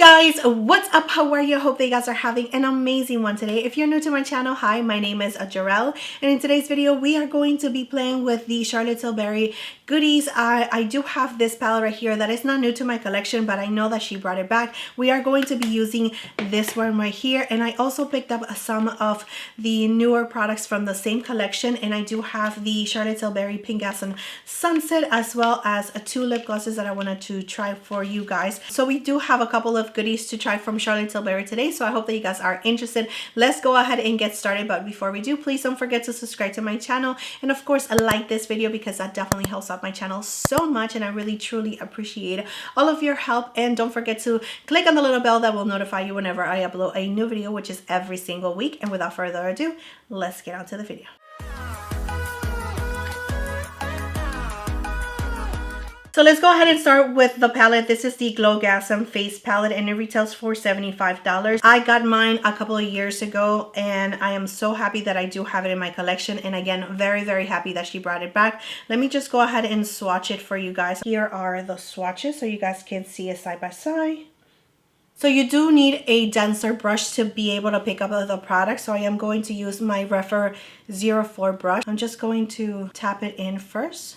Guys, what's up? How are you? I hope you guys are having an amazing one today. If you're new to my channel, hi, my name is GEREL, and in today's video we are going to be playing with the Charlotte Tilbury goodies. I do have this palette right here that is not new to my collection, but I know that she brought it back. We are going to be using this one right here, and I also picked up some of the newer products from the same collection, and I do have the Charlotte Tilbury Pingasm Sunset as well as two lip glosses that I wanted to try for you guys. So we do have a couple of goodies to try from Charlotte Tilbury today, so I hope that you guys are interested. Let's go ahead and get started, but before we do, please don't forget to subscribe to my channel, and of course like this video because that definitely helps out my channel so much, and I really truly appreciate all of your help. And don't forget to click on the little bell that will notify you whenever I upload a new video, which is every single week. And without further ado, let's get on to the video. So let's go ahead and start with the palette. This is the Lovegasm face palette, and it retails for $75. I got mine a couple of years ago, and I am so happy that I do have it in my collection. And again, very happy that she brought it back. Let me just go ahead and swatch it for you guys. Here are the swatches so you guys can see it side by side. So you do need a denser brush to be able to pick up the product. So I am going to use my Refer 04 brush. I'm just going to tap it in first.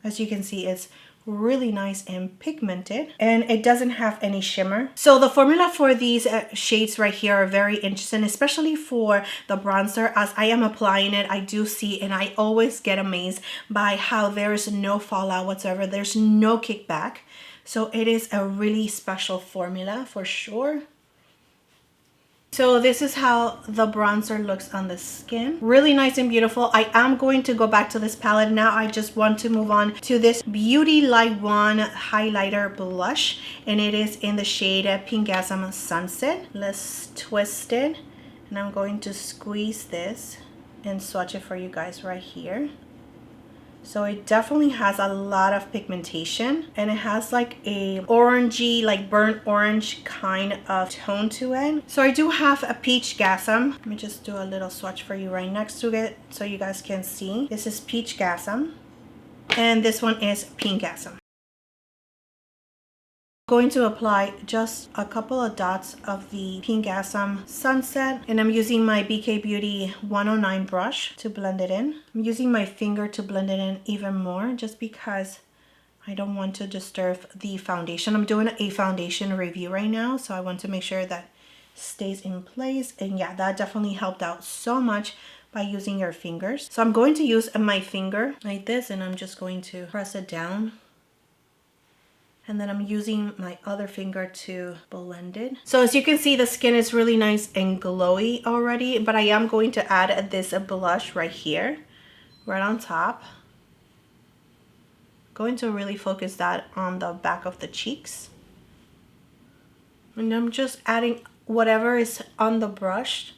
As you can see, it's really nice and pigmented, and it doesn't have any shimmer. So the formula for these shades right here are very interesting, especially for the bronzer. As I am applying it, I do see, and I always get amazed by how there is no fallout whatsoever. There's no kickback. So it is a really special formula for sure. So this is how the bronzer looks on the skin. Really nice and beautiful. I am going to go back to this palette. Now I just want to move on to this Beauty Light One highlighter blush, and it is in the shade Pingasm Sunset. Let's twist it, and I'm going to squeeze this and swatch it for you guys right here. So it definitely has a lot of pigmentation, and it has like a orangey, like burnt orange kind of tone to it. So I do have a Peach Gasm. Let me just do a little swatch for you right next to it so you guys can see. This is Peach Gasm, and this one is Pingasm. Going to apply just a couple of dots of the Pingasm Sunset, and I'm using my BK Beauty 109 brush to blend it in. I'm using my finger to blend it in even more just because I don't want to disturb the foundation. I'm doing a foundation review right now, so I want to make sure that stays in place. And yeah, that definitely helped out so much by using your fingers. So I'm going to use my finger like this, and I'm just going to press it down. And then I'm using my other finger to blend it. So as you can see, the skin is really nice and glowy already, but I am going to add this blush right here, right on top. Going to really focus that on the back of the cheeks. And I'm just adding whatever is on the brush,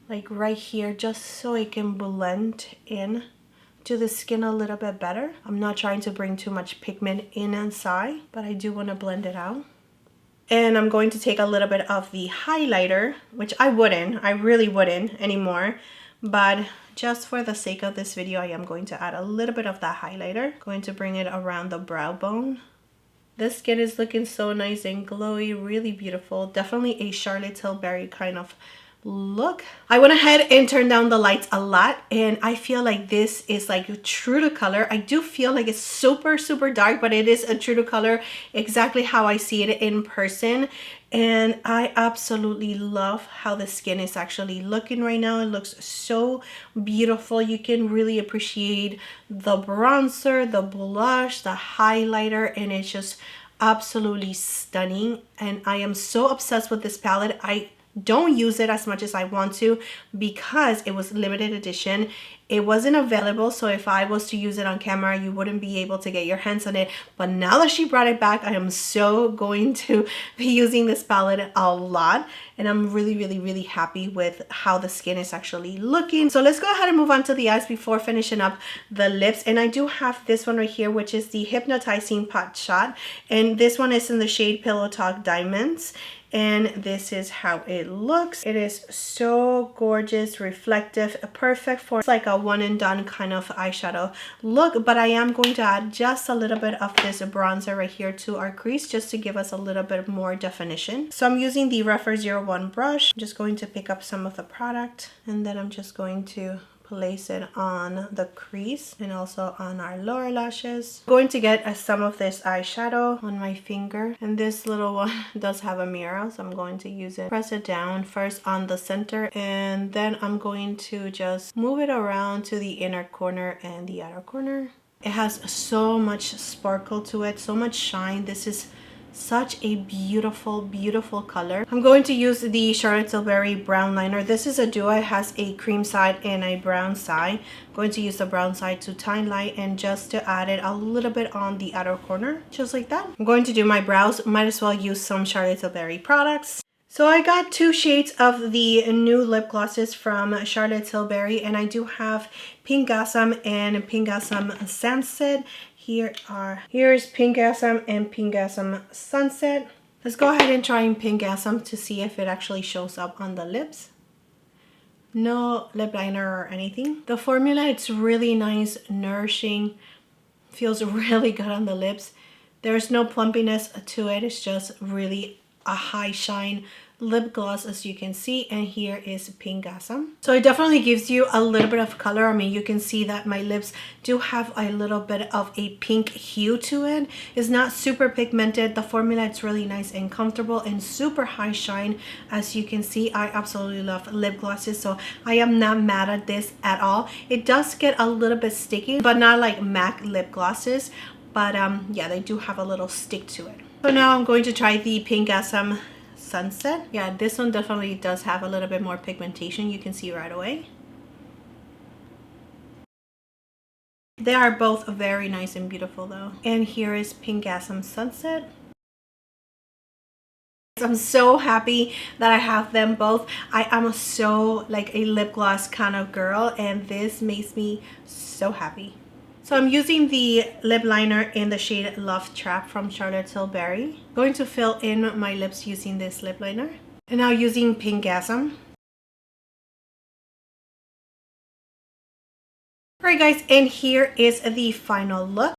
like right here, just so it can blend in to the skin a little bit better. I'm not trying to bring too much pigment in inside, but I do want to blend it out. And I'm going to take a little bit of the highlighter, which I really wouldn't anymore, but just for the sake of this video, I am going to add a little bit of that highlighter. Going to bring it around the brow bone. This skin is looking so nice and glowy, really beautiful. Definitely a Charlotte Tilbury kind of look. I went ahead and turned down the lights a lot, and I feel like this is like true to color. I do feel like it's super dark, but it is a true to color, exactly how I see it in person. And I absolutely love how the skin is actually looking right now. It looks so beautiful. You can really appreciate the bronzer, the blush, the highlighter, and it's just absolutely stunning. And I am so obsessed with this palette. I don't use it as much as I want to because it was limited edition. It wasn't available, so if I was to use it on camera, you wouldn't be able to get your hands on it. But now that she brought it back, I am so going to be using this palette a lot, and I'm really happy with how the skin is actually looking. So let's go ahead and move on to the eyes before finishing up the lips. And I do have this one right here, which is the Hypnotizing Pot Shot, and this one is in the shade Pillow Talk Diamonds. and this is how it looks. It is so gorgeous, reflective, perfect for, it's like a one and done kind of eyeshadow look, but I am going to add just a little bit of this bronzer right here to our crease just to give us a little bit more definition. So I'm using the Refer 01 brush. I'm just going to pick up some of the product, and then I'm just going to place it on the crease and also on our lower lashes. I'm going to get some of this eyeshadow on my finger, and this little one does have a mirror, so I'm going to use it. Press it down first on the center, and then I'm going to just move it around to the inner corner and the outer corner. It has so much sparkle to it, so much shine. This is such a beautiful, beautiful color. I'm going to use the Charlotte Tilbury brown liner. This is a duo. It has a cream side and a brown side. I'm going to use the brown side to tine light and just to add it a little bit on the outer corner, just like that. I'm going to do my brows. Might as well use some Charlotte Tilbury products. So I got 2 shades of the new lip glosses from Charlotte Tilbury, and I do have Pingasm and Pingasm Sunset. Here's Pingasm and Pingasm Sunset. Let's go ahead and try Pingasm to see if it actually shows up on the lips. No lip liner or anything. The formula, it's really nice, nourishing, feels really good on the lips. There's no plumpiness to it. It's just really a high shine lip gloss, as you can see. And here is Pingasm. So it definitely gives you a little bit of color. I mean, you can see that my lips do have a little bit of a pink hue to it. It's not super pigmented. The formula, it's really nice and comfortable and super high shine. As you can see, I absolutely love lip glosses, so I am not mad at this at all. It does get a little bit sticky, but not like MAC lip glosses. But yeah, they do have a little stick to it. So now I'm going to try the Pingasm Sunset. Yeah, this one definitely does have a little bit more pigmentation. You can see right away. They are both very nice and beautiful though. And here is Pingasm Sunset. I'm so happy that I have them both. I am so like a lip gloss kind of girl, and this makes me so happy. So I'm using the lip liner in the shade Love Trap from Charlotte Tilbury. Going to fill in my lips using this lip liner. And now using Pingasm. Alright guys, and here is the final look.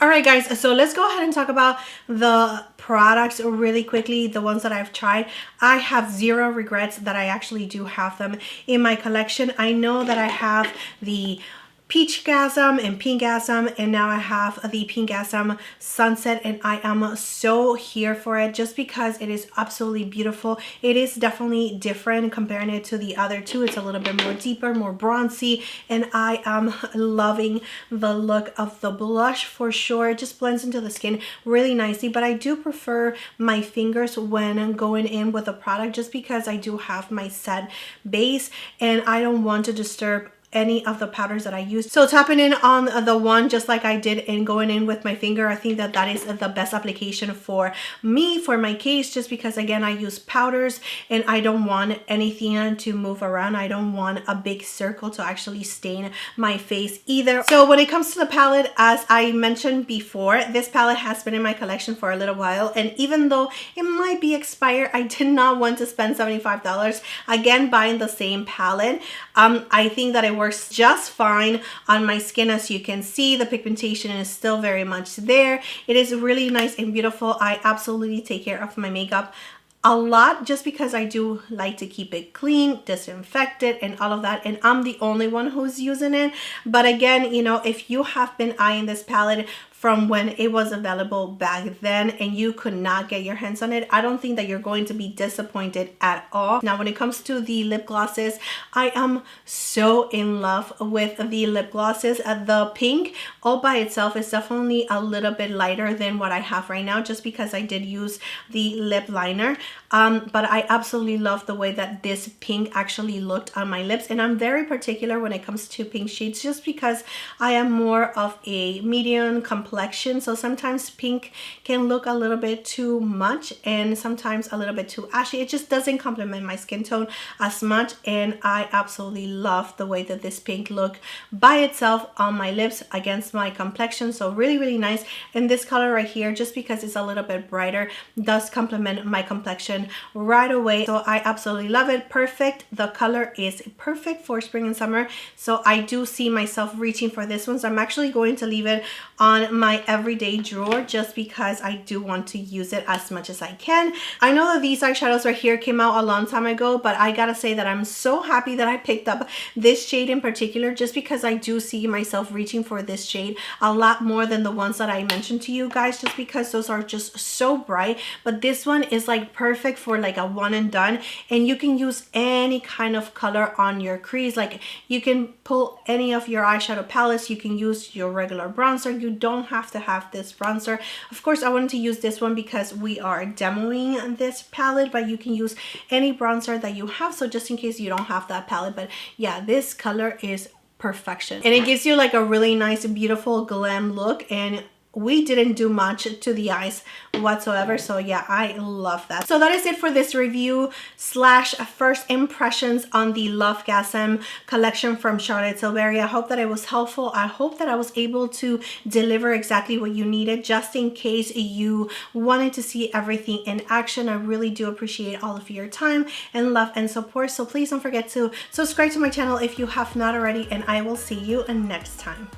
Alright guys, so let's go ahead and talk about the products really quickly, the ones that I've tried. I have zero regrets that I actually do have them in my collection. I know that I have the Peachgasm and Pingasm, and now I have the Pingasm Sunset, and I am so here for it just because it is absolutely beautiful. It is definitely different comparing it to the other two. It's a little bit more deeper, more bronzy, and I am loving the look of the blush for sure. It just blends into the skin really nicely, but I do prefer my fingers when going in with a product just because I do have my set base and I don't want to disturb any of the powders that I use. So tapping in on the one just like I did and going in with my finger, I think that that is the best application for me, for my case, just because again I use powders and I don't want anything to move around. I don't want a big circle to actually stain my face either. So when it comes to the palette, as I mentioned before, this palette has been in my collection for a little while, and even though it might be expired, I did not want to spend $75 again buying the same palette. I think that it works just fine on my skin. As you can see, the pigmentation is still very much there. It is really nice and beautiful. I absolutely take care of my makeup a lot just because I do like to keep it clean, disinfected, and all of that, and I'm the only one who's using it. But again, you know, if you have been eyeing this palette from when it was available back then and you could not get your hands on it, I don't think that you're going to be disappointed at all. Now when it comes to the lip glosses, I am so in love with the lip glosses. The pink all by itself is definitely a little bit lighter than what I have right now just because I did use the lip liner, but I absolutely love the way that this pink actually looked on my lips, and I'm very particular when it comes to pink shades just because I am more of a medium complexion complexion. So sometimes pink can look a little bit too much and sometimes a little bit too ashy. It just doesn't complement my skin tone as much, and I absolutely love the way that this pink look by itself on my lips against my complexion. So really, really nice. And this color right here, just because it's a little bit brighter, does complement my complexion right away. So I absolutely love it. Perfect. The color is perfect for spring and summer. So I do see myself reaching for this one. So I'm actually going to leave it on my everyday drawer just because I do want to use it as much as I can. I know that these eyeshadows right here came out a long time ago, but I gotta say that I'm so happy that I picked up this shade in particular, just because I do see myself reaching for this shade a lot more than the ones that I mentioned to you guys, just because those are just so bright. But this one is like perfect for like a one and done, and you can use any kind of color on your crease. Like you can pull any of your eyeshadow palettes, you can use your regular bronzer. You don't have to have this bronzer. Of course, I wanted to use this one because we are demoing this palette, but you can use any bronzer that you have, so just in case you don't have that palette. But yeah, this color is perfection, and it gives you like a really nice, beautiful glam look, and we didn't do much to the eyes whatsoever. So yeah, I love that. So that is it for this review slash first impressions on the Lovegasm collection from Charlotte Tilbury. I hope that it was helpful. I hope that I was able to deliver exactly what you needed, just in case you wanted to see everything in action. I really do appreciate all of your time and love and support. So please don't forget to subscribe to my channel if you have not already, and I will see you next time.